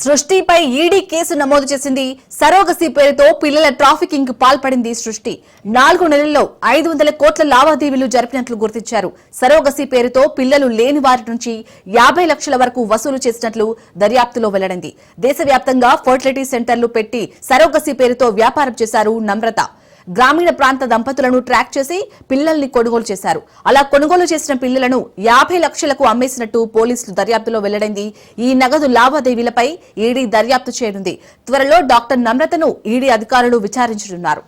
సృష్టిపై ED case నమోదు చేసింది. Surrogacy పేరుతో పిల్లల ట్రాఫికింగ్ కు పాల్పడింది సృష్టి. 4 నెలల్లో 500 కోట్ల లావాదేవీలు జరిపినట్లు గుర్తించారు. సరోగసి పేరుతో పిల్లలు లేని వారి నుంచి 50 లక్షల వరకు వసూలు చేసినట్లు దర్యాప్తులో వెల్లడైంది. దేశవ్యాప్తంగా ఫర్టిలిటీ సెంటర్లు పెట్టి సరోగసి పేరుతో వ్యాపారం చేశారు నమ్రత. గ్రామీణ ప్రాంత దంపతులను ట్రాక్ చేసి పిల్లల్ని కొనుగోలు చేశారు. అలా కొనుగోలు చేసిన పిల్లలను 50 లక్షలకు అమ్మేసినట్టు పోలీసులు దర్యాప్తులో వెల్లడైంది. ఈ నగదు లావాదేవీలపై ఈడీ దర్యాప్తు చేయనుంది. త్వరలో డాక్టర్ నమ్రతను ఈడీ అధికారులు విచారించనున్నారు.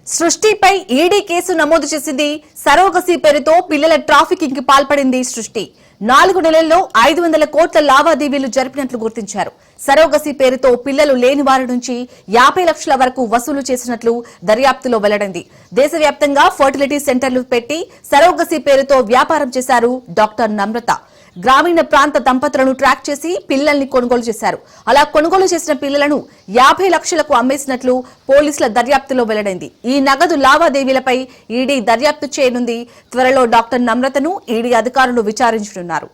సృష్టిపై ఈడీ కేసు నమోదు చేసింది. సరోగసి పేరుతో పిల్లల ట్రాఫికింగ్ కి పాల్పడింది సృష్టి. 4 నెలల్లో 500 కోట్ల లావాదేవీలు జరిపినట్లు గుర్తించారు. సరోగసి పేరుతో పిల్లలు లేని వారి నుంచి 50 లక్షల వరకు వసూలు చేసినట్లు దర్యాప్తులో వెల్లడైంది. దేశవ్యాప్తంగా ఫర్టిలిటీ సెంటర్లు పెట్టి సరోగసి పేరుతో వ్యాపారం చేశారు డాక్టర్ నమ్రత. గ్రామీణ ప్రాంత దంపతులను ట్రాక్ చేసి పిల్లల్ని కొనుగోలు చేశారు. అలా కొనుగోలు చేసిన పిల్లలను 50 లక్షలకు అమ్మేసినట్లు పోలీసుల దర్యాప్తులో వెల్లడైంది. ఈ నగదు లావాదేవీలపై ఈడీ దర్యాప్తు చేయనుంది. త్వరలో డాక్టర్ నమ్రతను ఈడీ అధికారులు విచారించనున్నారు.